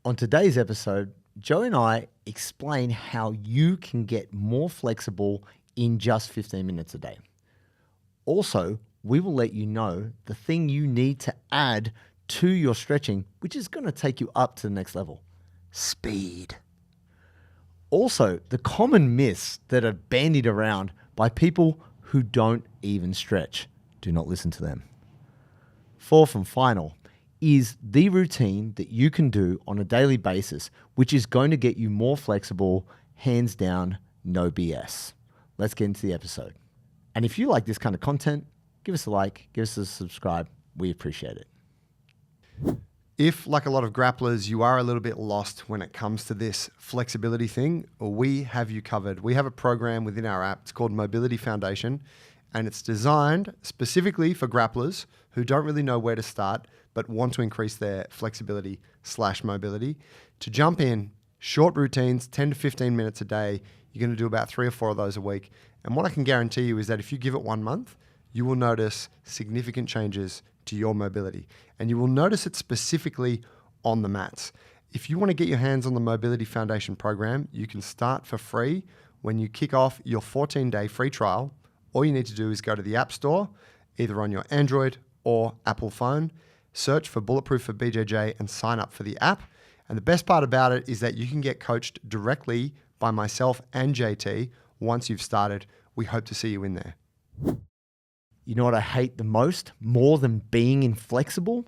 On today's episode, Joe and I explain how you can get more flexible in just 15 minutes a day. Also, we will let you know the thing you need to add to your stretching, which is going to take you up to the next level: speed. Also, the common myths that are bandied around by people who don't even stretch. Do not listen to them. Fourth and final is the routine that you can do on a daily basis, which is going to get you more flexible, hands down, no BS. Let's get into the episode. And if you like this kind of content, give us a like, give us a subscribe. We appreciate it. If, like a lot of grapplers, you are a little bit lost when it comes to this flexibility thing, we have you covered. We have a program within our app. It's called Mobility Foundation, and it's designed specifically for grapplers who don't really know where to start but want to increase their flexibility/mobility. To jump in, short routines, 10 to 15 minutes a day. You're going to do about 3 or 4 of those a week. And what I can guarantee you is that if you give it 1 month, you will notice significant changes to your mobility. And you will notice it specifically on the mats. If you want to get your hands on the Mobility Foundation program, you can start for free when you kick off your 14-day free trial. All you need to do is go to the App Store, either on your Android or Apple phone, search for Bulletproof for BJJ and sign up for the app. And the best part about it is that you can get coached directly by myself and JT once you've started. We hope to see you in there. You know what I hate the most, more than being inflexible?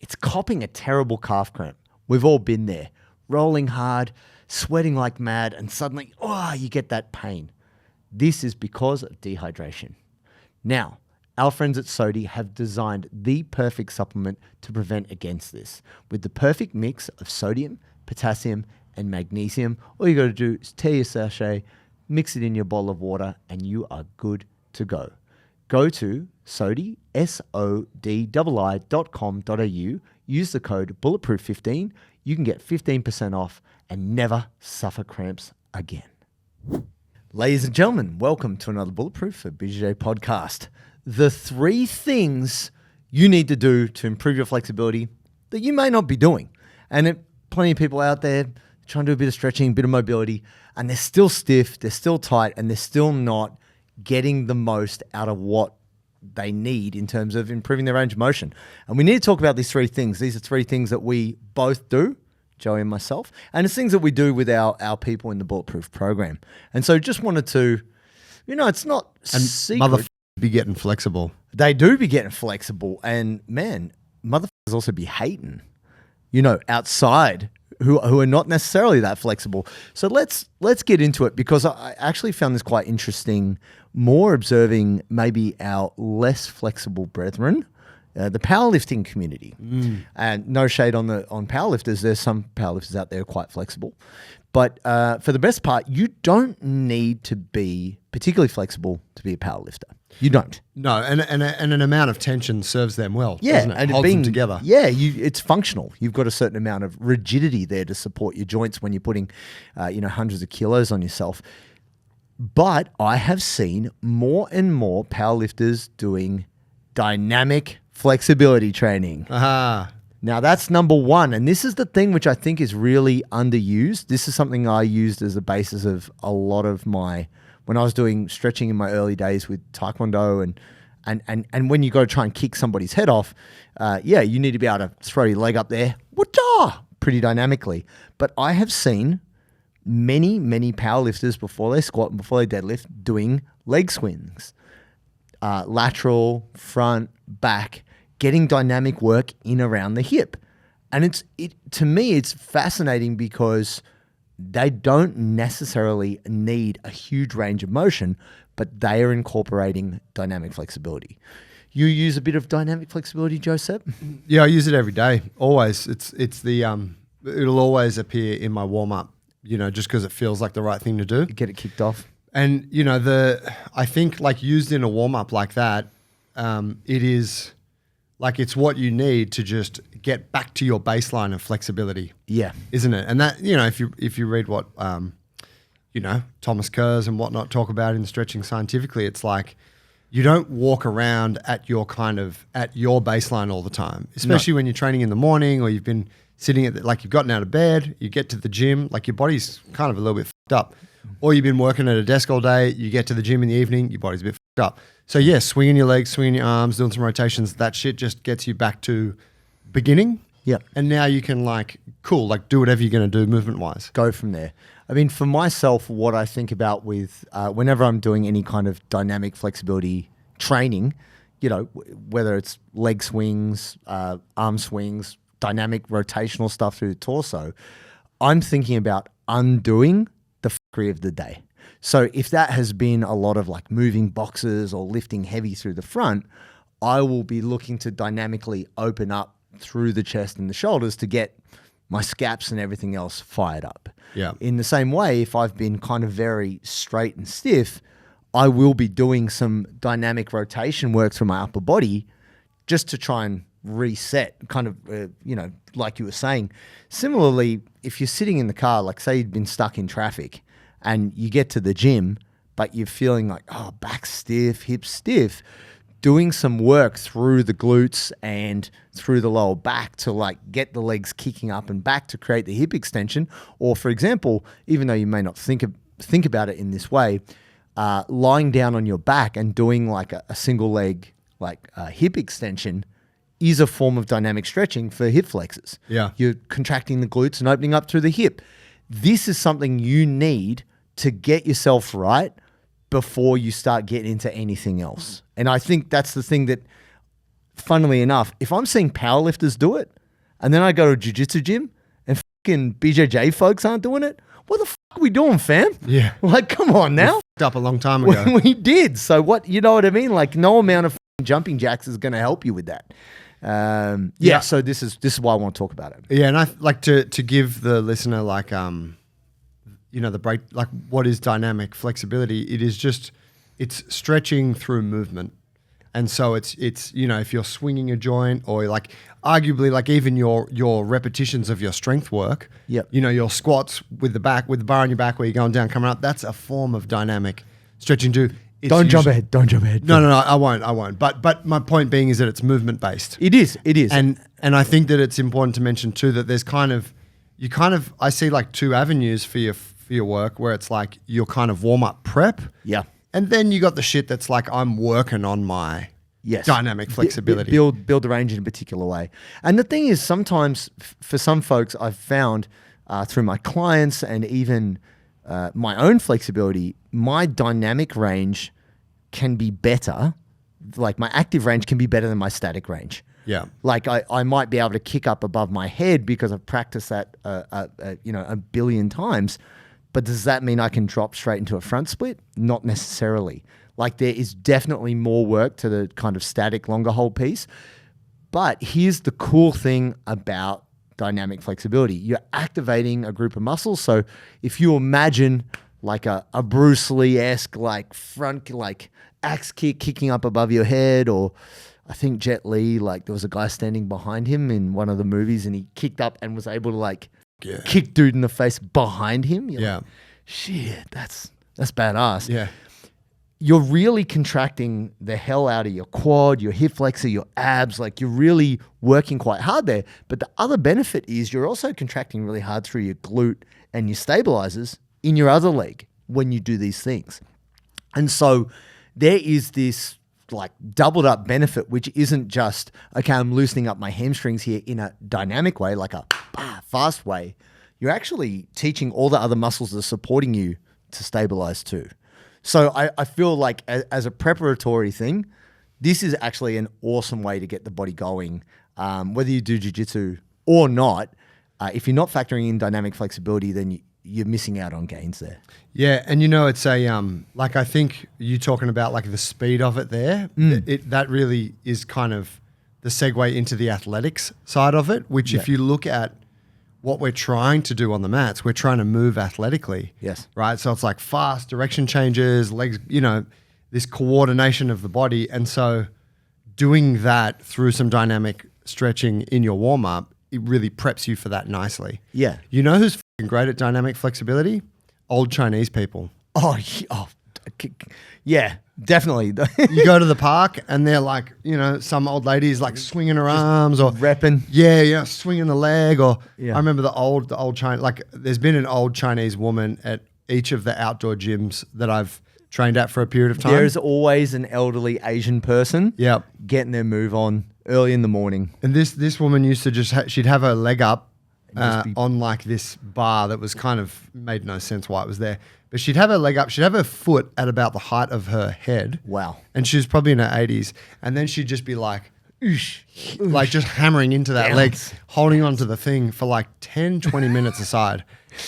It's copping a terrible calf cramp. We've all been there. Rolling hard, sweating like mad, and suddenly, you get that pain. This is because of dehydration. Now, our friends at Sodi have designed the perfect supplement to prevent against this. With the perfect mix of sodium, potassium, and magnesium, all you got to do is tear your sachet, mix it in your bottle of water, and you are good to go. Go to Sodi, SODII.com.au, use the code Bulletproof15. You can get 15% off and never suffer cramps again. Ladies and gentlemen, welcome to another Bulletproof for BJJ podcast. The 3 things you need to do to improve your flexibility that you may not be doing. And plenty of people out there trying to do a bit of stretching, a bit of mobility, and they're still stiff, they're still tight, and they're still not getting the most out of what they need in terms of improving their range of motion. And we need to talk about these 3 things. These are 3 things that we both do, Joey and myself, and it's things that we do with our people in the Bulletproof program. And so just wanted to, it's not secret. Be getting flexible. They do be getting flexible, and man, motherfuckers also be hating, outside who are not necessarily that flexible. So let's get into it, because I actually found this quite interesting, more observing maybe our less flexible brethren, the powerlifting community. And no shade on powerlifters. There's some powerlifters out there quite flexible. But for the best part, you don't need to be particularly flexible to be a powerlifter. You don't. No, and an amount of tension serves them well, yeah, doesn't it? And holds them together. Yeah, it's functional. You've got a certain amount of rigidity there to support your joints when you're putting, hundreds of kilos on yourself. But I have seen more and more powerlifters doing dynamic flexibility training. Aha. Now that's number 1. And this is the thing which I think is really underused. This is something I used as a basis of a lot of when I was doing stretching in my early days with Taekwondo and when you go to try and kick somebody's head off, you need to be able to throw your leg up there, pretty dynamically. But I have seen many, many powerlifters before they squat and before they deadlift doing leg swings, lateral, front, back, getting dynamic work in around the hip. And to me, it's fascinating because they don't necessarily need a huge range of motion, but they are incorporating dynamic flexibility. You use a bit of dynamic flexibility, Joseph? Yeah, I use it every day. Always. It's it'll always appear in my warm up, just because it feels like the right thing to do. You get it kicked off. And I think like used in a warm up like that, it is like it's what you need to just get back to your baseline of flexibility. Yeah. Isn't it? And that, if you read what, Thomas Kurz and whatnot talk about in stretching scientifically, it's like you don't walk around at your baseline all the time, especially when you're training in the morning or you've been sitting at like you've gotten out of bed, you get to the gym, like your body's kind of a little bit fucked up. Or you've been working at a desk all day, you get to the gym in the evening, your body's a bit fucked up. So yeah, swinging your legs, swinging your arms, doing some rotations, that shit just gets you back to beginning. Yeah. And now you can do whatever you're going to do movement-wise. Go from there. I mean, for myself, what I think about with whenever I'm doing any kind of dynamic flexibility training, you know, whether it's leg swings, arm swings, dynamic rotational stuff through the torso, I'm thinking about undoing the fuckery of the day. So if that has been a lot of like moving boxes or lifting heavy through the front, I will be looking to dynamically open up through the chest and the shoulders to get my scaps and everything else fired up. Yeah. In the same way, if I've been kind of very straight and stiff, I will be doing some dynamic rotation work through my upper body just to try and reset, kind of, like you were saying. Similarly, if you're sitting in the car, like say you've been stuck in traffic and you get to the gym, but you're feeling like, oh, back stiff, hips stiff, doing some work through the glutes and through the lower back to like get the legs kicking up and back to create the hip extension. Or for example, even though you may not think about it in this way, lying down on your back and doing like a single leg like hip extension is a form of dynamic stretching for hip flexors. Yeah. You're contracting the glutes and opening up through the hip. This is something you need to get yourself right before you start getting into anything else. And I think that's the thing that, funnily enough, if I'm seeing powerlifters do it and then I go to a jiu-jitsu gym and fucking BJJ folks aren't doing it, what the fuck are we doing, fam? Yeah. Like, come on now. We f***ed up a long time ago. We did. So what, you know what I mean? Like no amount of jumping jacks is going to help you with that. So this is why I want to talk about it. Yeah, and I like to give the listener like the break, like what is dynamic flexibility? It is just, it's stretching through movement. And so it's if you're swinging a joint or like arguably like even your repetitions of your strength work, yep. Your squats with the bar on your back where you're going down, coming up, that's a form of dynamic stretching too. Don't jump ahead. No, I won't. But my point being is that it's movement based. It is. And I think that it's important to mention too that there's I see like two avenues for your work where it's like your kind of warm up prep. Yeah. And then you got the shit that's like I'm working on my dynamic flexibility. Build the range in a particular way. And the thing is sometimes for some folks I've found through my clients and even my own flexibility, my dynamic range can be better. Like my active range can be better than my static range. Yeah. Like I might be able to kick up above my head because I've practiced that, a billion times. But does that mean I can drop straight into a front split? Not necessarily. Like there is definitely more work to the kind of static longer hold piece. But here's the cool thing about dynamic flexibility. You're activating a group of muscles. So if you imagine like a Bruce Lee-esque like front, like axe kick kicking up above your head, or I think Jet Li, like there was a guy standing behind him in one of the movies and he kicked up and was able to like kick dude in the face behind him. You're like, shit, that's badass. Yeah. You're really contracting the hell out of your quad, your hip flexor, your abs. Like you're really working quite hard there. But the other benefit is you're also contracting really hard through your glute and your stabilizers in your other leg when you do these things. And so there is this like doubled up benefit, which isn't just, okay, I'm loosening up my hamstrings here in a dynamic way, like a fast way. You're actually teaching all the other muscles that are supporting you to stabilize too. So I feel like as a preparatory thing, this is actually an awesome way to get the body going. Whether you do jiu-jitsu or not, if you're not factoring in dynamic flexibility, then you're missing out on gains there. Yeah, and it's a like I think you talking about like the speed of it there. That really is kind of the segue into the athletics side of it. Which if you look at what we're trying to do on the mats, we're trying to move athletically. Yes. Right. So it's like fast direction changes, legs. This coordination of the body, and so doing that through some dynamic stretching in your warm up, it really preps you for that nicely. Yeah. You know who's great at dynamic flexibility? Old Chinese people. Oh, Yeah, definitely. You go to the park and they're like, some old lady's like swinging her arms or repping. Yeah, swinging the leg. Or Yeah. I remember the old Chinese, like there's been an old Chinese woman at each of the outdoor gyms that I've trained at for a period of time. There's always an elderly Asian person Yep. getting their move on early in the morning. And this woman used to just, she'd have her leg up just be- on like this bar that was kind of made no sense why it was there. But she'd have her leg up, she'd have her foot at about the height of her head. Wow. And she was probably in her 80s. And then she'd just be like, oosh, like just hammering into that leg, holding onto the thing for like 10, 20 minutes aside.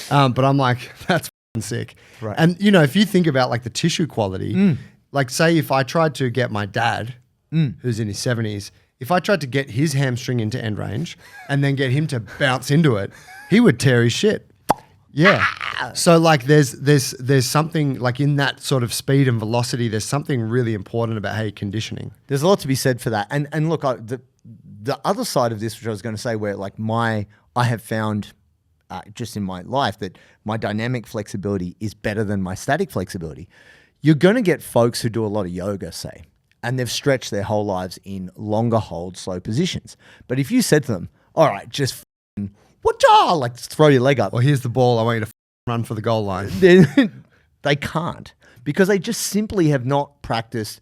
But I'm like, that's f***ing sick. Right. And, if you think about like the tissue quality, like say if I tried to get my dad, who's in his 70s, if I tried to get his hamstring into end range and then get him to bounce into it, he would tear his shit. Yeah. So like there's something like in that sort of speed and velocity, there's something really important about how you're conditioning. There's a lot to be said for that. And look, the other side of this, which I was going to say, where like I have found just in my life that my dynamic flexibility is better than my static flexibility. You're going to get folks who do a lot of yoga, say, and they've stretched their whole lives in longer hold, slow positions. But if you said to them, all right, just like throw your leg up. Well, here's the ball. I want you to run for the goal line. They can't, because they just simply have not practiced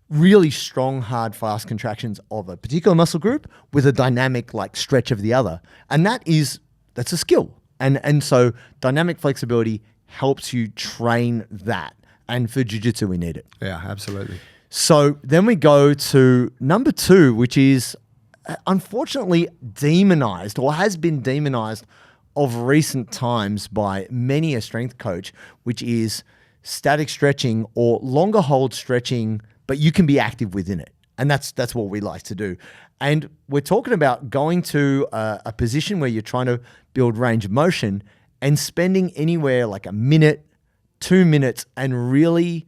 really strong, hard, fast contractions of a particular muscle group with a dynamic like stretch of the other. And that's a skill. And so dynamic flexibility helps you train that. And for jiu-jitsu, we need it. Yeah, absolutely. So then we go to number 2, which is unfortunately demonized, or has been demonized of recent times by many a strength coach, which is static stretching or longer hold stretching, but you can be active within it. And that's what we like to do. And we're talking about going to a position where you're trying to build range of motion and spending anywhere like a minute, 2 minutes, and really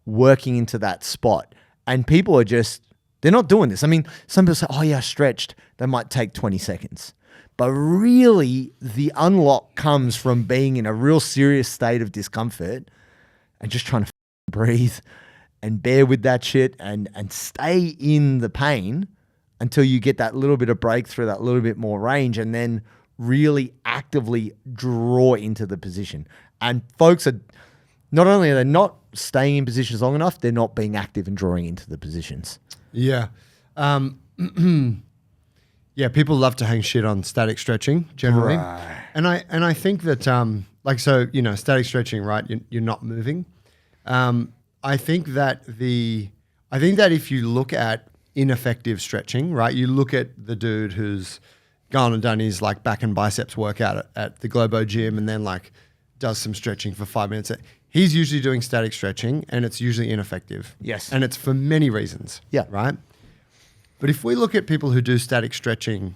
working into that spot. And people are they're not doing this. I mean, some people say, oh yeah, I stretched. They might take 20 seconds. But really, the unlock comes from being in a real serious state of discomfort and just trying to breathe and bear with that shit and stay in the pain until you get that little bit of breakthrough, that little bit more range, and then really actively draw into the position. And folks are not only are they not staying in positions long enough, they're not being active and drawing into the positions. Yeah. Yeah, people love to hang shit on static stretching generally. Right. And I think that static stretching, right? You're not moving. I think that if you look at ineffective stretching, right? You look at the dude who's gone and done his like back and biceps workout at the Globo gym and then like does some stretching for 5 minutes. He's usually doing static stretching and it's usually ineffective. Yes. And it's for many reasons. Yeah. Right? But if we look at people who do static stretching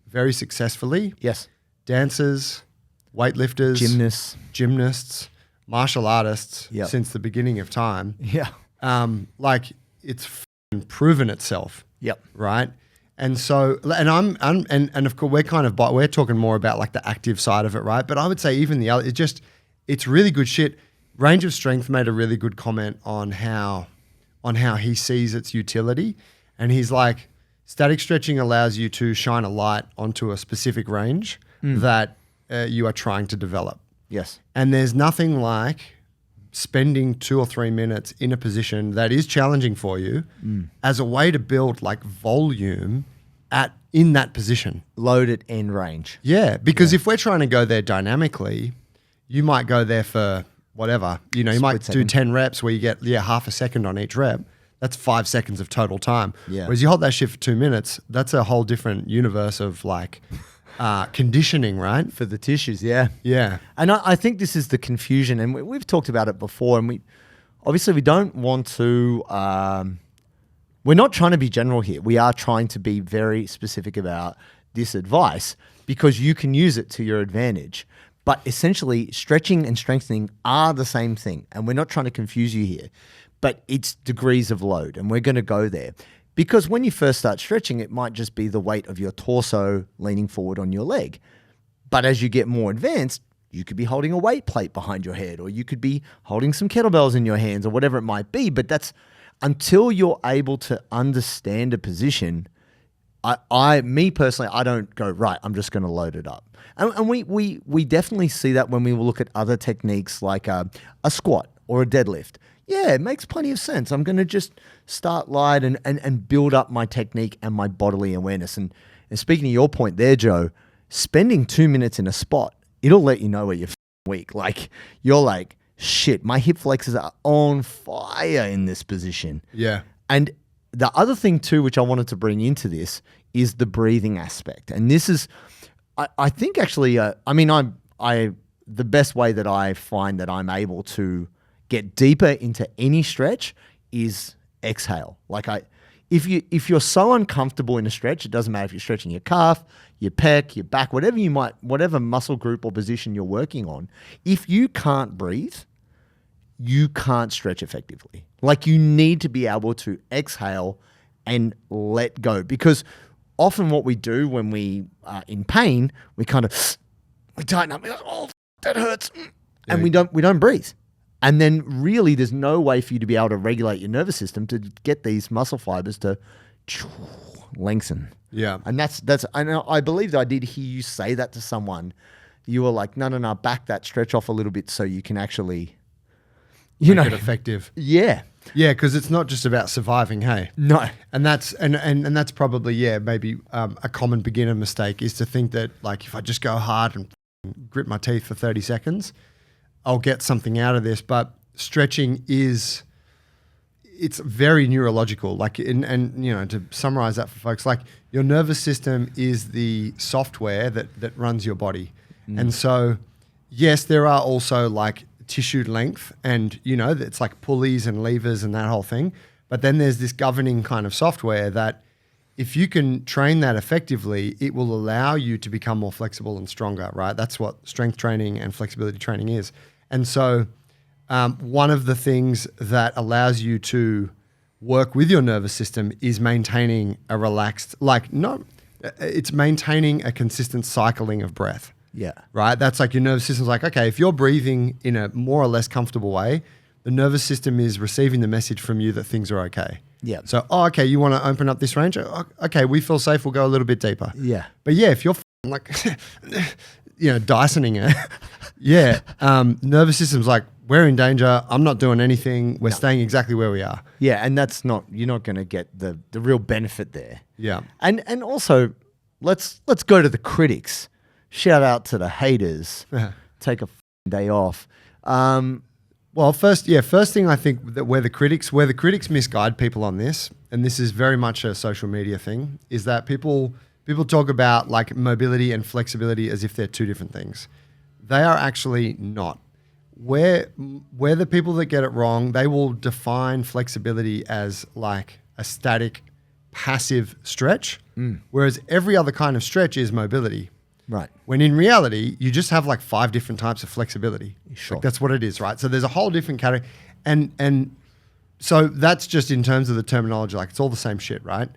very successfulully, Yes. dancers, weightlifters, gymnasts, martial artists Yep. since the beginning of time, Yeah. like it's proven itself. Yep. Right. And so, and of course we're talking more about like the active side of it. Right. But I would say even the other, it's really good shit. Range of Strength made a really good comment on how he sees its utility. And he's like, static stretching allows you to shine a light onto a specific range that you are trying to develop. Yes. And there's nothing like spending 2 or 3 minutes in a position that is challenging for you as a way to build like volume in that position. Load at end range. Yeah, because if we're trying to go there dynamically, you might go there for whatever. You might do 10 reps where you get half a second on each rep. That's 5 seconds of total time. Yeah. Whereas you hold that shit for 2 minutes, that's a whole different universe of like conditioning, right? For the tissues, yeah. Yeah. And I think this is the confusion, and we've talked about it before, and we don't want to, we're not trying to be general here. We are trying to be very specific about this advice because you can use it to your advantage. But essentially, stretching and strengthening are the same thing, and we're not trying to confuse you here, but it's degrees of load, and we're going to go there. Because when you first start stretching, it might just be the weight of your torso leaning forward on your leg. But as you get more advanced, You could be holding a weight plate behind your head, or you could be holding some kettlebells in your hands, or whatever it might be. But that's until you're able to understand a position. Me personally, I don't go, right, I'm just going to load it up. And we definitely see that when we look at other techniques like a squat or a deadlift. Yeah, it makes plenty of sense. I'm going to just start light and build up my technique and my bodily awareness. And speaking of your point there, Joe, spending 2 minutes in a spot, it'll let you know where you're weak. Like, you're like, shit, my hip flexors are on fire in this position. Yeah. And the other thing too, which I wanted to bring into this, is the breathing aspect. And this is, I think actually, the best way that I find that I'm able to get deeper into any stretch is exhale. Like if you're so uncomfortable in a stretch, it doesn't matter if you're stretching your calf, your pec, your back, whatever muscle group or position you're working on. If you can't breathe, you can't stretch effectively. Like, you need to be able to exhale and let go, because often what we do when we are in pain, we tighten up. Oh, that hurts, and we don't breathe. And then really, there's no way for you to be able to regulate your nervous system to get these muscle fibers to lengthen. Yeah, and that's. I believe that I did hear you say that to someone. You were like, no, back that stretch off a little bit so you can actually, make it effective. Yeah. Yeah, because it's not just about surviving, hey? No. And that's that's probably, maybe a common beginner mistake is to think that, like, if I just go hard and grit my teeth for 30 seconds, I'll get something out of this. But stretching it's very neurological. Like, and to summarize that for folks, like, your nervous system is the software that runs your body. And so, yes, there are also, like, tissue length, and it's like pulleys and levers and that whole thing, but then there's this governing kind of software that if you can train that effectively, it will allow you to become more flexible and stronger, right? That's what strength training and flexibility training is. And so one of the things that allows you to work with your nervous system is maintaining a relaxed, it's maintaining a consistent cycling of breath. Yeah. Right? That's like your nervous system's like, okay, if you're breathing in a more or less comfortable way, the nervous system is receiving the message from you that things are okay. Yeah. So, okay, you want to open up this range? Okay, we feel safe. We'll go a little bit deeper. Yeah. But yeah, if you're like, Dysoning it, nervous system's like, we're in danger. I'm not doing anything. We're staying exactly where we are. Yeah. And you're not going to get the real benefit there. Yeah. And also, let's go to the critics. Shout out to the haters. Take a day off. Well, first thing I think that where the critics misguide people on this, and this is very much a social media thing, is that people talk about like mobility and flexibility as if they're two different things. They are actually not. Where the people that get it wrong, they will define flexibility as like a static, passive stretch, whereas every other kind of stretch is mobility. Right. When in reality, you just have like 5 different types of flexibility. Sure. Like that's what it is, right? So there's a whole different category. And so that's just in terms of the terminology, like it's all the same shit, right?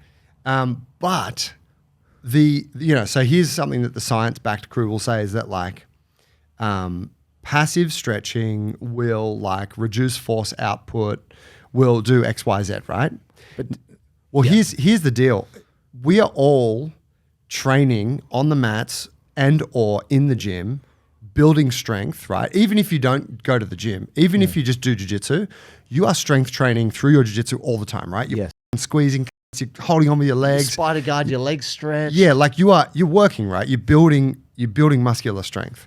But so here's something that the science-backed crew will say is that like passive stretching will like reduce force output, will do X, Y, Z, right? But here's the deal. We are all training on the mats and or in the gym, building strength, right? Even if you don't go to the gym, even if you just do jiu-jitsu, you are strength training through your jiu-jitsu all the time, right? You're squeezing, you're holding on with your legs. Spider guard, your legs stretch. Yeah, like you're working, right? You're building muscular strength.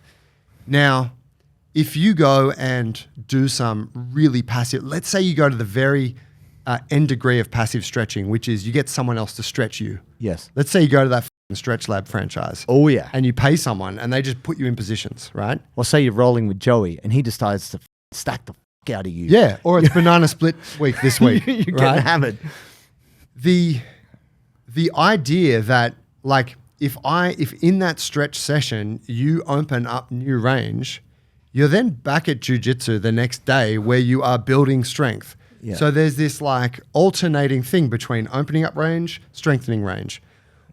Now, if you go and do some really passive, let's say you go to the very end degree of passive stretching, which is you get someone else to stretch you. Yes. Let's say you go to that Stretch Lab franchise. Oh, yeah. And you pay someone and they just put you in positions, right? Or say you're rolling with Joey and he decides to stack the out of you. Yeah. Or it's banana split week this week. You're right? getting hammered. The idea that like if in that stretch session you open up new range, you're then back at jiu-jitsu the next day where you are building strength. Yeah. So there's this like alternating thing between opening up range, strengthening range.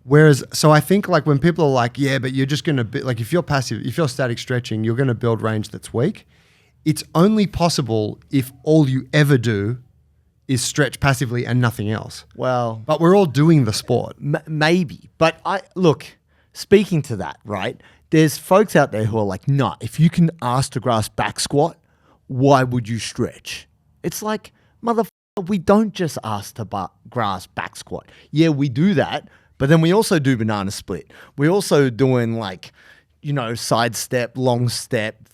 Whereas, so I think like when people are like, yeah, but you're just going to like if you're static stretching, you're going to build range that's weak. It's only possible if all you ever do is stretch passively and nothing else. Well, But we're all doing the sport. maybe. But speaking to that, right? There's folks out there who are like, nah, if you can ask to grasp back squat, why would you stretch? It's like, motherfucker, we don't just ask to grasp back squat. Yeah, we do that, but then we also do banana split. We're also doing like, side step, long step,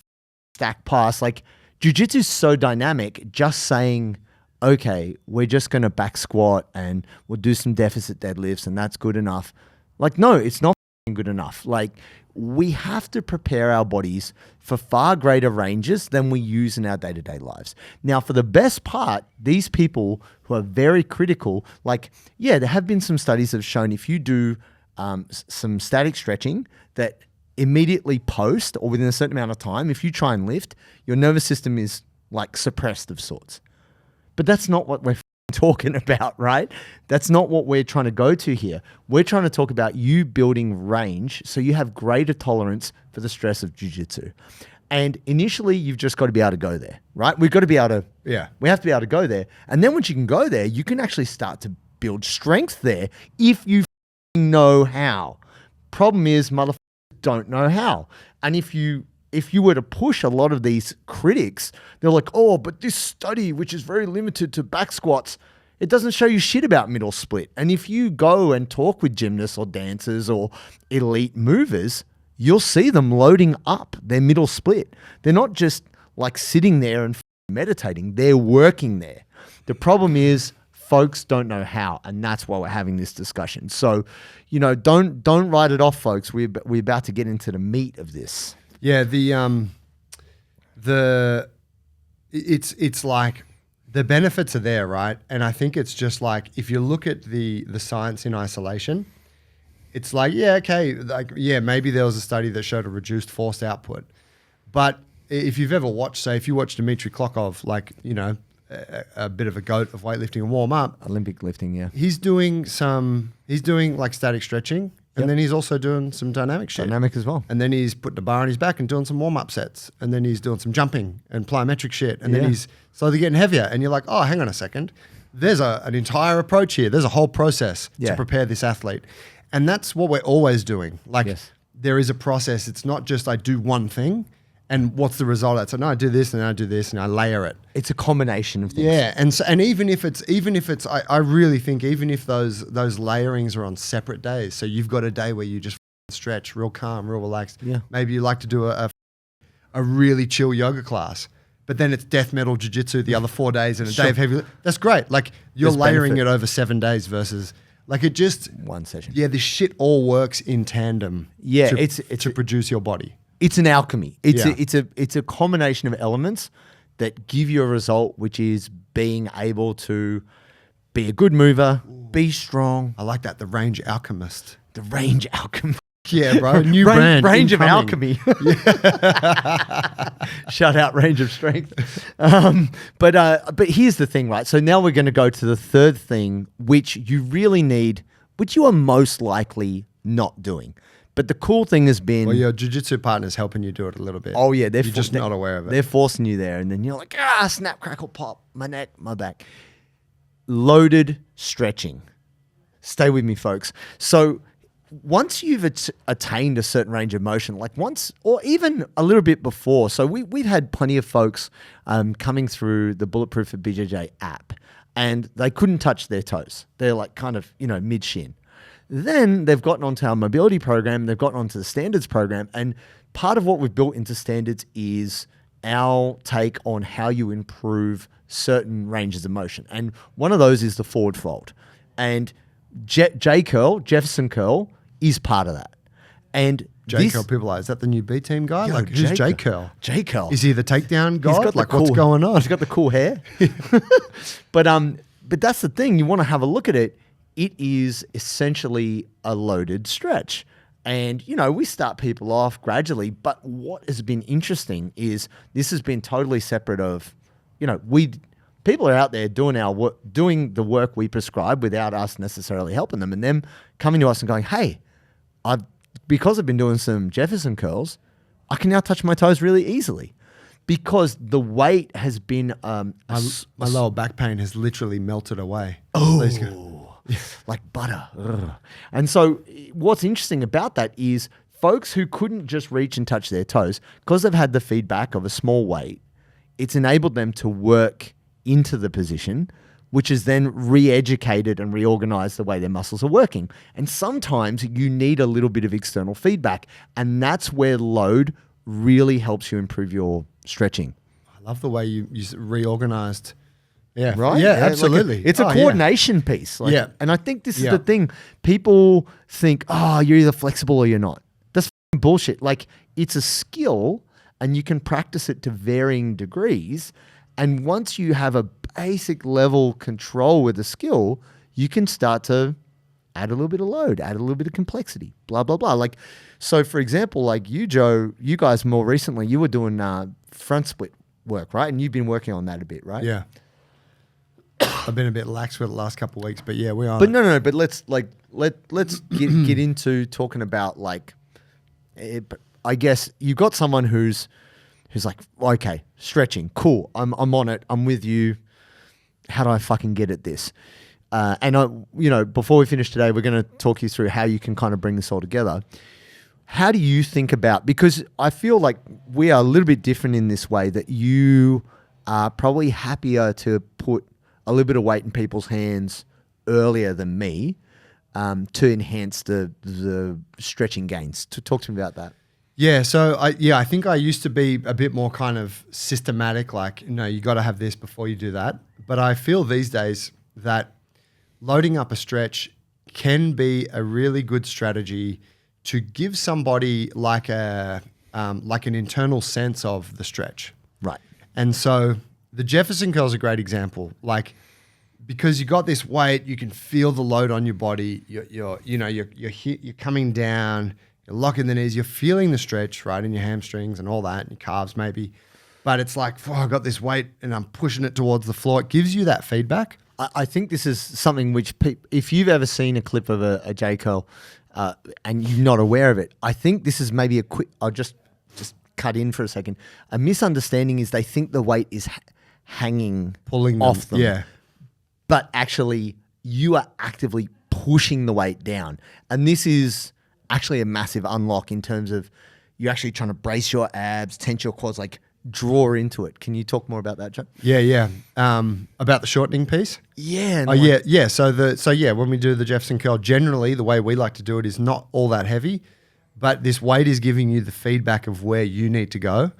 stack pass. Like jiu-jitsu is so dynamic, just saying, okay, we're just going to back squat and we'll do some deficit deadlifts and that's good enough. Like, no, it's not good enough. Like, we have to prepare our bodies for far greater ranges than we use in our day-to-day lives. Now, for the best part, these people who are very critical, like, yeah, there have been some studies that have shown if you do some static stretching that immediately post or within a certain amount of time, if you try and lift, your nervous system is like suppressed of sorts. But that's not what we're talking about, right? That's not what we're trying to go to here. We're trying to talk about you building range so you have greater tolerance for the stress of jiu-jitsu. And initially, you've just got to be able to go there, right? We've got to be able to, we have to be able to go there. And then once you can go there, you can actually start to build strength there if you know how. Problem is, motherfuckers don't know how. And if you were to push a lot of these critics, they're like, oh, but this study, which is very limited to back squats, it doesn't show you shit about middle split. And if you go and talk with gymnasts or dancers or elite movers, you'll see them loading up their middle split. They're not just like sitting there and meditating, they're working there. The problem is folks don't know how, and that's why we're having this discussion. So, don't write it off, folks. We're about to get into the meat of this. Yeah, it's like the benefits are there, right? And I think it's just like if you look at the science in isolation, it's like, yeah, okay, like yeah, maybe there was a study that showed a reduced force output. But if you've ever watched, say, if you watch Dmitry Klokov, like, a bit of a goat of weightlifting and warm up. Olympic lifting, yeah. He's doing like static stretching. And then he's also doing some dynamic shit. Dynamic as well. And then he's putting a bar on his back and doing some warm-up sets. And then he's doing some jumping and plyometric shit. And then he's slowly getting heavier. And you're like, oh, hang on a second. There's an entire approach here. There's a whole process to prepare this athlete. And that's what we're always doing. Like there is a process. It's not just I do one thing and what's the result? It's like, no, I do this and I do this and I layer it. It's a combination of things. Yeah, and even if it's, I really think even if those layerings are on separate days, so you've got a day where you just stretch, real calm, real relaxed. Yeah. Maybe you like to do a really chill yoga class, but then it's death metal jiu-jitsu the other 4 days and a day of heavy. That's great. Like you're layering it over 7 days versus like it just one session. Yeah, this shit all works in tandem. Yeah, to produce your body. It's an alchemy. It's a combination of elements that give you a result, which is being able to be a good mover, be strong. I like that. The range alchemist. The range alchemist. Yeah, bro. New brand. Range of alchemy. Shout out range of strength. But here's the thing, right? So now we're going to go to the third thing, which you really need, which you are most likely not doing. But the cool thing has been... Well, your jiu-jitsu partner's helping you do it a little bit. Oh, yeah. You're just not aware of it. They're forcing you there. And then you're like, snap, crackle, pop, my neck, my back. Loaded stretching. Stay with me, folks. So once you've attained a certain range of motion, like once or even a little bit before, so we've had plenty of folks coming through the Bulletproof for BJJ app, and they couldn't touch their toes. They're like kind of, mid-shin. Then they've gotten onto our mobility program, they've gotten onto the standards program, and part of what we've built into standards is our take on how you improve certain ranges of motion. And one of those is the forward fold. And Jefferson Curl is part of that. And J Curl, people are, is that the new B team guy? Like who's J Curl? J Curl. Is he the takedown guy? He's got like what's going on? He's got the cool hair. But that's the thing. You want to have a look at it. It is essentially a loaded stretch. And, we start people off gradually. But what has been interesting is this has been totally separate of, people are out there doing doing the work we prescribe without us necessarily helping them, and them coming to us and going, "Hey, because I've been doing some Jefferson curls, I can now touch my toes really easily." Because the weight has been my lower back pain has literally melted away. Oh, like butter. Ugh. And so what's interesting about that is folks who couldn't just reach and touch their toes, because they've had the feedback of a small weight, it's enabled them to work into the position, which is then re-educated and reorganized the way their muscles are working. And sometimes you need a little bit of external feedback, and that's where load really helps you improve your stretching. I love the way you reorganized. Yeah. Right? Yeah, absolutely. It's a coordination piece. Yeah. And I think this is the thing. People think, oh, you're either flexible or you're not. That's bullshit. Like, it's a skill and you can practice it to varying degrees. And once you have a basic level control with the skill, you can start to add a little bit of load, add a little bit of complexity, blah, blah, blah. Like, so for example, like you, Joe, you guys more recently, you were doing front split work, right? And you've been working on that a bit, right? Yeah. I've been a bit lax with the last couple of weeks, but yeah, we are. But no, but let's get into talking about like, I guess you've got someone who's like, okay, stretching, cool, I'm on it, I'm with you. How do I fucking get at this? And before we finish today, we're going to talk you through how you can kind of bring this all together. How do you think about, because I feel like we are a little bit different in this way, that you are probably happier to put a little bit of weight in people's hands earlier than me to enhance the stretching gains. To talk to me about that. Yeah, so I think I used to be a bit more kind of systematic, like, you got to have this before you do that. But I feel these days that loading up a stretch can be a really good strategy to give somebody like an internal sense of the stretch. Right. And so the Jefferson curl is a great example. Like, because you got this weight, you can feel the load on your body. You're coming down, you're locking the knees, you're feeling the stretch, right, in your hamstrings and all that, and your calves maybe. But it's like, I got this weight and I'm pushing it towards the floor. It gives you that feedback. I think this is something which if you've ever seen a clip of a J curl and you're not aware of it, I think this is maybe a quick, I'll just cut in for a second. A misunderstanding is they think the weight is hanging Pulling off them. Yeah. But actually you are actively pushing the weight down. And this is actually a massive unlock in terms of you're actually trying to brace your abs, tense your quads, like draw into it. Can you talk more about that, Joe? Yeah. About the shortening piece? Yeah. Yeah. So when we do the Jefferson curl, generally the way we like to do it is not all that heavy, but this weight is giving you the feedback of where you need to go.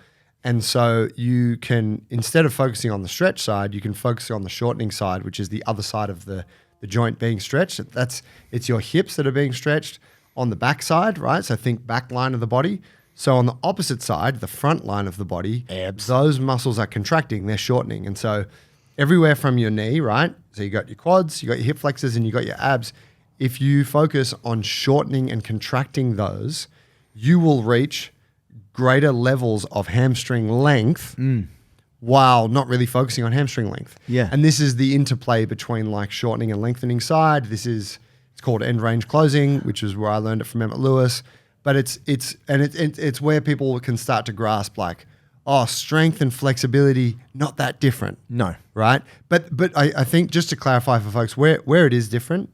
And so you can, instead of focusing on the stretch side, you can focus on the shortening side, which is the other side of the joint being stretched. It's your hips that are being stretched on the back side, right? So think back line of the body. So on the opposite side, the front line of the body, abs, those muscles are contracting, they're shortening. And so everywhere from your knee, right? So you got your quads, you got your hip flexors, and you got your abs. If you focus on shortening and contracting those, you will reach greater levels of hamstring length while not really focusing on hamstring length. Yeah. And this is the interplay between like shortening and lengthening side. It's called end range closing, which is where I learned it from Emmett Lewis. But it's where people can start to grasp like, strength and flexibility, not that different. No. Right? But I think just to clarify for folks where it is different,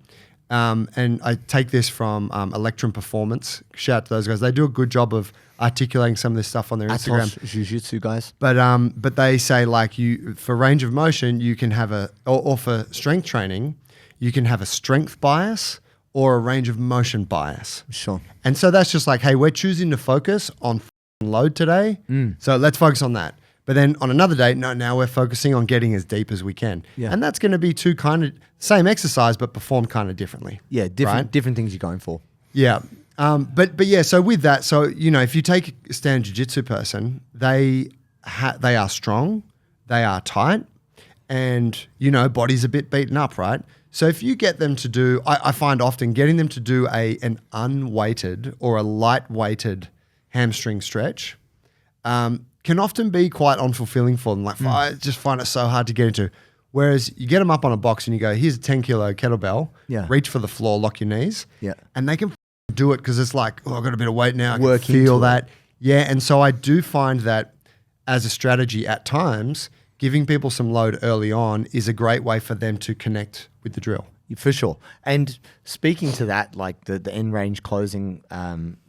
and I take this from Electrum Performance. Shout out to those guys. They do a good job of articulating some of this stuff on their Instagram. Jiu-Jitsu guys. But they say like for range of motion, you can have or for strength training, you can have a strength bias or a range of motion bias. Sure. And so that's just like, hey, we're choosing to focus on load today. So let's focus on that. But then on another day, now we're focusing on getting as deep as we can. Yeah. And that's going to be two kind of same exercise, but performed kind of differently. Yeah, different things you're going for. Yeah. But yeah, so with that, if you take a standard jiu-jitsu person, they are strong, they are tight, and, body's a bit beaten up, right? So if you get them to do, I find often getting them to do an unweighted or a light-weighted hamstring stretch can often be quite unfulfilling for them. Like, I just find it so hard to get into. Whereas you get them up on a box and you go, here's a 10 kilo kettlebell, Yeah. reach for the floor, lock your knees. Yeah. And they can do it because it's like, oh, I've got a bit of weight now. I Work can feel into that. Yeah. And so I do find that as a strategy at times, giving people some load early on is a great way for them to connect with the drill. For sure. And speaking to that, like the end range closing,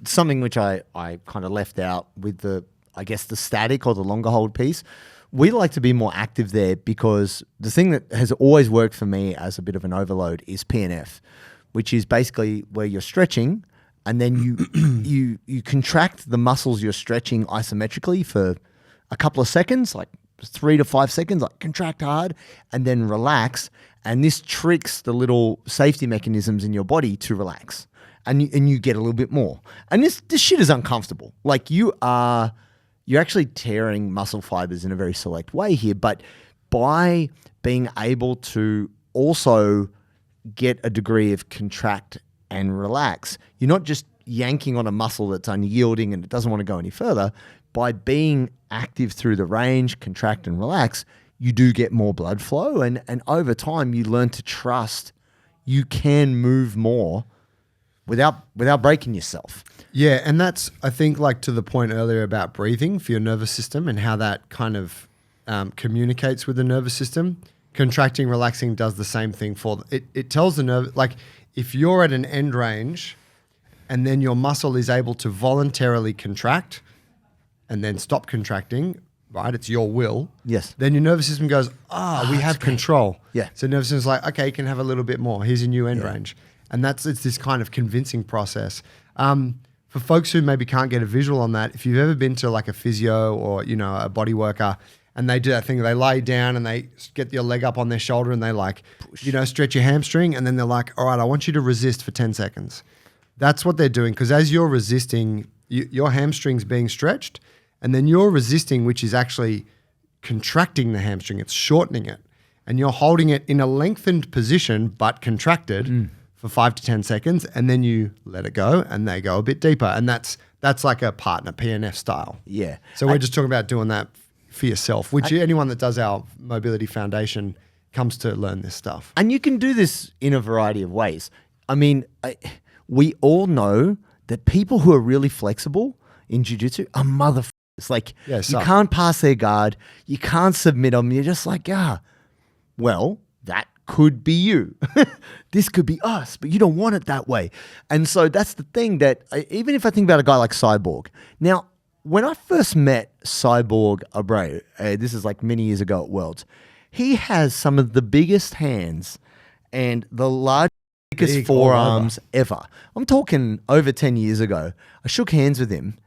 something which I kind of left out with the static or the longer hold piece. We like to be more active there because the thing that has always worked for me as a bit of an overload is PNF, which is basically where you're stretching and then you contract the muscles you're stretching isometrically for a couple of seconds, like 3 to 5 seconds, like contract hard and then relax. And this tricks the little safety mechanisms in your body to relax. And you get a little bit more. And this shit is uncomfortable. Like you're actually tearing muscle fibers in a very select way here. But by being able to also get a degree of contract and relax, you're not just yanking on a muscle that's unyielding and it doesn't want to go any further. By being active through the range, contract and relax, you do get more blood flow. And over time, you learn to trust you can move more without breaking yourself. Yeah, and that's, I think, like to the point earlier about breathing for your nervous system and how that kind of communicates with the nervous system. Contracting, relaxing does the same thing for it. It tells the nerve, like if you're at an end range and then your muscle is able to voluntarily contract and then stop contracting, right? It's your will. Yes. Then your nervous system goes, we have control. Yeah. So nervous system's like, okay, you can have a little bit more. Here's your new end range. And it's this kind of convincing process. For folks who maybe can't get a visual on that, if you've ever been to like a physio or, a body worker and they do that thing, they lay down and they get your leg up on their shoulder and they like, stretch your hamstring. And then they're like, all right, I want you to resist for 10 seconds. That's what they're doing. Because as you're resisting, your hamstring's being stretched and then you're resisting, which is actually contracting the hamstring. It's shortening it. And you're holding it in a lengthened position, but contracted for 5 to 10 seconds. And then you let it go and they go a bit deeper. And that's like a partner PNF style. Yeah. So we're just talking about doing that for yourself, which anyone that does our Mobility Foundation comes to learn this stuff. And you can do this in a variety of ways. I mean, we all know that people who are really flexible in jiu-jitsu are motherfuckers. Like, you can't pass their guard. You can't submit them. You're just like, well, that could be you. This could be us, but you don't want it that way. And so that's the thing that, even if I think about a guy like Cyborg. Now, when I first met Cyborg Abreu, this is like many years ago at Worlds, he has some of the biggest hands and the largest forearms ever. I'm talking over 10 years ago. I shook hands with him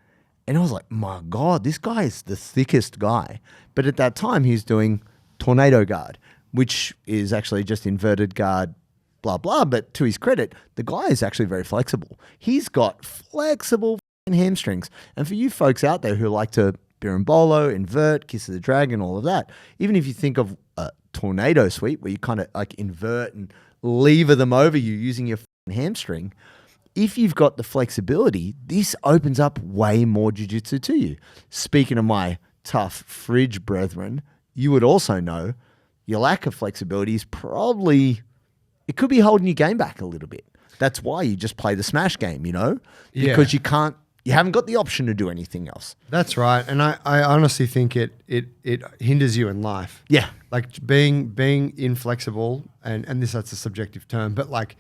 and I was like, my God, this guy is the thickest guy. But at that time, he's doing tornado guard, which is actually just inverted guard, blah, blah. But to his credit, the guy is actually very flexible. He's got flexible hamstrings. And for you folks out there who like to berimbolo, invert, kiss of the dragon, all of that, even if you think of a tornado sweep where you kind of like invert and lever them over you using your hamstring, if you've got the flexibility, this opens up way more jiu-jitsu to you. Speaking of my tough fridge brethren, you would also know your lack of flexibility is probably, it could be holding your game back a little bit. That's why you just play the smash game, because you haven't got the option to do anything else. That's right. And I honestly think it hinders you in life. Yeah. Like being inflexible, and that's a subjective term, but like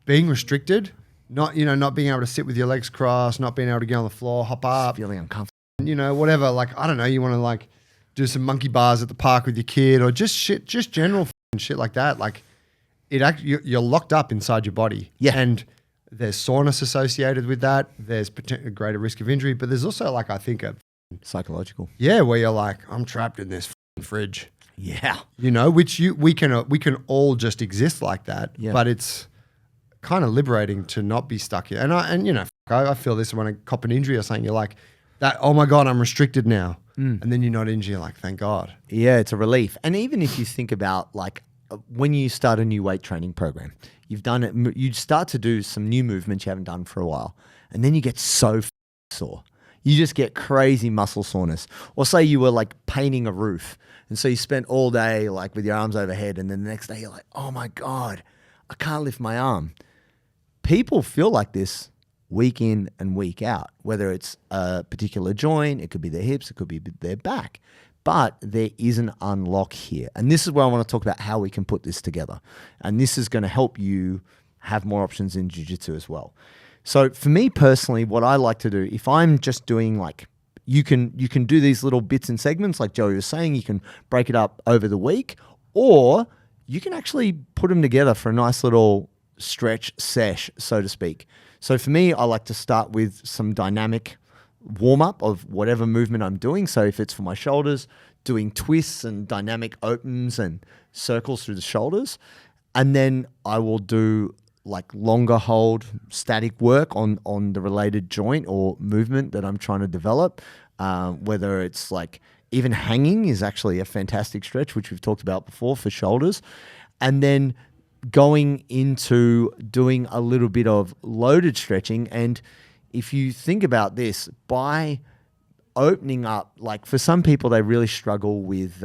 being restricted, not being able to sit with your legs crossed, not being able to get on the floor, hop up. Feeling uncomfortable. Whatever. Like, I don't know, you want to like do some monkey bars at the park with your kid or just general shit like that. Like you're locked up inside your body. Yeah. And there's soreness associated with that. There's a greater risk of injury, but there's also like, I think Psychological. Yeah. Where you're like, I'm trapped in this fridge. Yeah. Which we can all just exist like that, but it's kind of liberating to not be stuck here. And I feel this when I cop an injury or something, you're like that, oh my God, I'm restricted now. And then you're not injured, you're like, thank God. Yeah, it's a relief. And even if you think about like when you start a new weight training program, you've done it, you start to do some new movements you haven't done for a while. And then you get so sore. you just get crazy muscle soreness. Or say you were like painting a roof, and so you spent all day like with your arms overhead, and then the next day you're like, oh my God, I can't lift my arm. People feel like this week in and week out, whether it's a particular joint, it could be their hips, it could be their back, but there is an unlock here. And this is where I want to talk about how we can put this together. And this is going to help you have more options in jiu-jitsu as well. So for me personally, what I like to do, if I'm just doing like, you can do these little bits and segments like Joey was saying, you can break it up over the week, or you can actually put them together for a nice little stretch sesh, so to speak. So for me, I like to start with some dynamic warm-up of whatever movement I'm doing. So if it's for my shoulders, doing twists and dynamic opens and circles through the shoulders. And then I will do like longer hold static work on the related joint or movement that I'm trying to develop. Whether it's like even hanging is actually a fantastic stretch, which we've talked about before for shoulders. And then going into doing a little bit of loaded stretching. And if you think about this, by opening up, like for some people, they really struggle with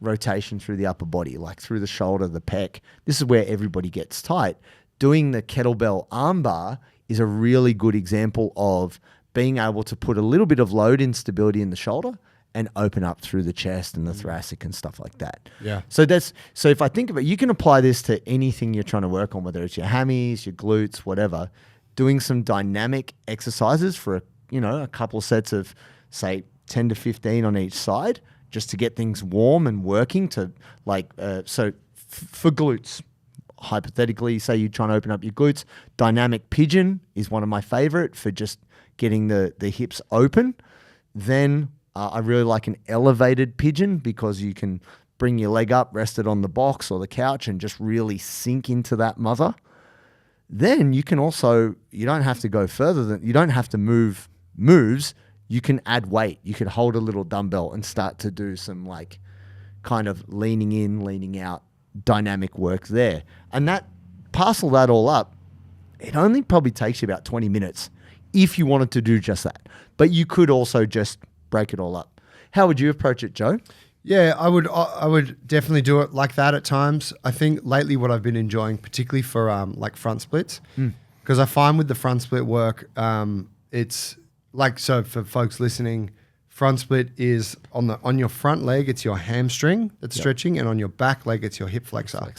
rotation through the upper body, like through the shoulder, the pec. This is where everybody gets tight. Doing the kettlebell armbar is a really good example of being able to put a little bit of load instability in the shoulder and open up through the chest and the thoracic and stuff like that. Yeah. So if I think of it, you can apply this to anything you're trying to work on, whether it's your hammies, your glutes, whatever. Doing some dynamic exercises for a couple sets of say 10 to 15 on each side, just to get things warm and working to like, for glutes, hypothetically, say you're trying to open up your glutes, dynamic pigeon is one of my favorite for just getting the hips open. Then I really like an elevated pigeon because you can bring your leg up, rest it on the box or the couch and just really sink into that mother. Then you can also, you don't have to go further than, you don't have to move moves. You can add weight. You can hold a little dumbbell and start to do some like kind of leaning in, leaning out dynamic work there. And parcel that all up, it only probably takes you about 20 minutes if you wanted to do just that. But you could also just break it all up. How would you approach it, Joe? Yeah, I would definitely do it like that at times. I think lately what I've been enjoying, particularly for like front splits, because I find with the front split work, it's like, so for folks listening, front split is on your front leg, it's your hamstring that's stretching, and on your back leg, it's your hip flexor.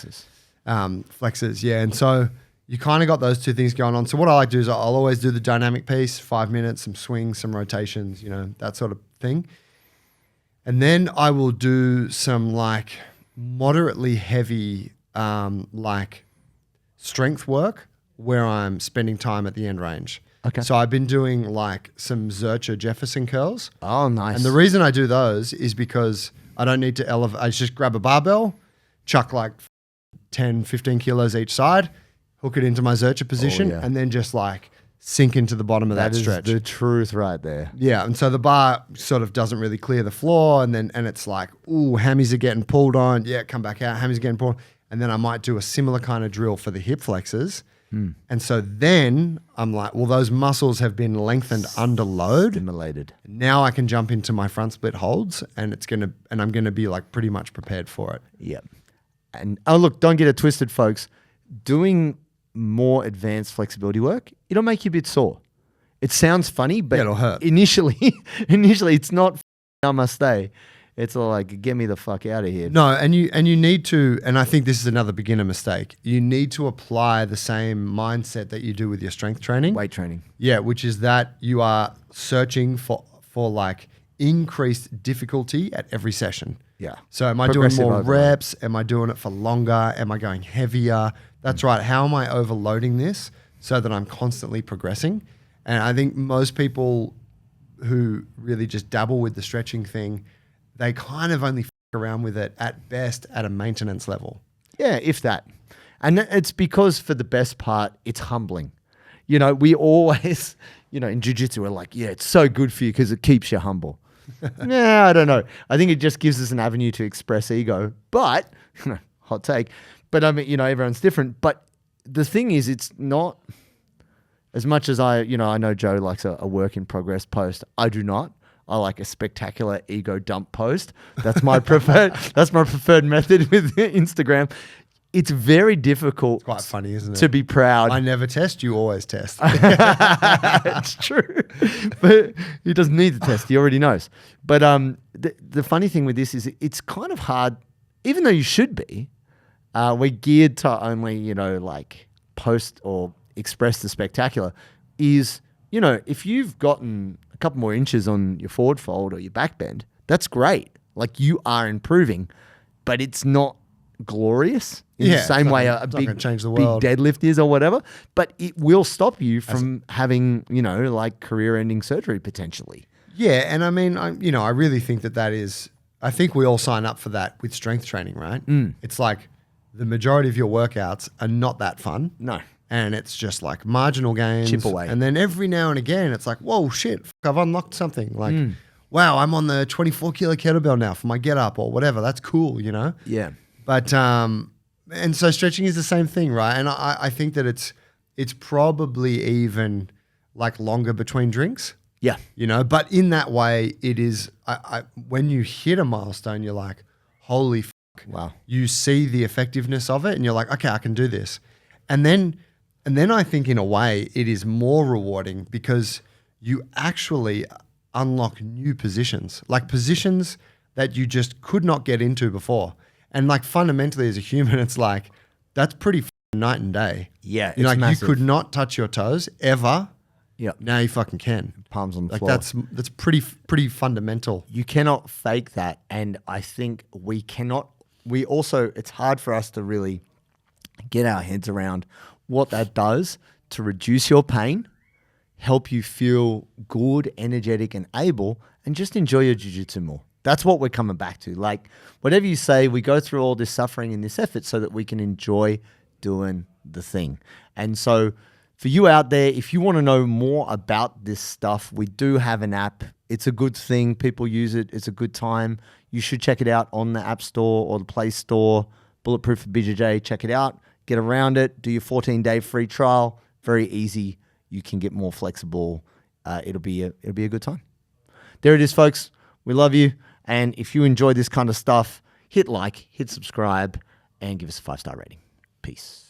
Flexors, yeah. And so you kind of got those two things going on. So what I like to do is I'll always do the dynamic piece, 5 minutes, some swings, some rotations, that sort of thing. And then I will do some like moderately heavy like strength work where I'm spending time at the end range. Okay. So I've been doing like some Zercher Jefferson curls. Oh, nice. And the reason I do those is because I don't need to elevate. I just grab a barbell, chuck like 10, 15 kilos each side, hook it into my Zercher position, and then just like sink into the bottom of that stretch. That is the truth right there. Yeah, and so the bar sort of doesn't really clear the floor, and it's like, ooh, hammies are getting pulled on. Yeah, come back out. Hammies are getting pulled. And then I might do a similar kind of drill for the hip flexors. And so then I'm like, well, those muscles have been lengthened under load. Stimulated. Now I can jump into my front split holds, and I'm gonna be like pretty much prepared for it. Yeah. And look, don't get it twisted, folks. Doing more advanced flexibility work, it'll make you a bit sore. It sounds funny, but it'll hurt. Initially it's not namaste. It's all like, get me the fuck out of here. No, and you need to, and I think this is another beginner mistake. You need to apply the same mindset that you do with your strength training. Weight training. Yeah, which is that you are searching for like increased difficulty at every session. Yeah. So am I doing more reps? Am I doing it for longer? Am I going heavier? That's right. How am I overloading this so that I'm constantly progressing? And I think most people who really just dabble with the stretching thing, they kind of only around with it at best at a maintenance level. Yeah, if that. And it's because for the best part, it's humbling. We always, in jiu-jitsu, we're like, yeah, it's so good for you because it keeps you humble. Nah, I don't know. I think it just gives us an avenue to express ego. But, hot take. But I mean, everyone's different. But the thing is, it's not As much as I know Joe likes a work in progress post, I do not. I like a spectacular ego dump post. That's my preferred. That's my preferred method with Instagram. It's very difficult. It's quite funny, isn't it? To be proud. I never test. You always test. It's true, but he doesn't need to test. He already knows. But the funny thing with this is it's kind of hard, even though you should be. We're geared to only like post or express the spectacular. Is if you've gotten a couple more inches on your forward fold or your back bend, that's great. Like you are improving, but it's not glorious in the same way a big deadlift is or whatever, but it will stop you from having, like career-ending surgery potentially. Yeah, and I mean, I really think that is, I think we all sign up for that with strength training, right? It's like the majority of your workouts are not that fun. No. And it's just like marginal gains. Chip away. And then every now and again, it's like, whoa, shit, I've unlocked something. Like, wow, I'm on the 24 kilo kettlebell now for my get up or whatever. That's cool, Yeah. But and so stretching is the same thing, right? And I think that it's probably even like longer between drinks. Yeah. But in that way, it is. When you hit a milestone, you're like, holy fuck! Wow. You see the effectiveness of it, and you're like, okay, I can do this. And then I think in a way it is more rewarding because you actually unlock new positions, like positions that you just could not get into before. And like fundamentally as a human, it's like, that's pretty night and day. Yeah. Like massive. you could not touch your toes ever. Yeah. Now you fucking can. Palms on the Like floor. that's pretty fundamental. You cannot fake that. And I think it's hard for us to really get our heads around what that does to reduce your pain, help you feel good, energetic, and able, and just enjoy your jiu-jitsu more. That's what we're coming back to. Like, whatever you say, we go through all this suffering and this effort so that we can enjoy doing the thing. And so for you out there, if you want to know more about this stuff, we do have an app. It's a good thing. People use it. It's a good time. You should check it out on the App Store or the Play Store. Bulletproof for BJJ. Check it out. Get around it. Do your 14-day free trial. Very easy. You can get more flexible. It'll be a good time. There it is, folks. We love you. And if you enjoy this kind of stuff, hit like, hit subscribe, and give us a 5-star rating. Peace.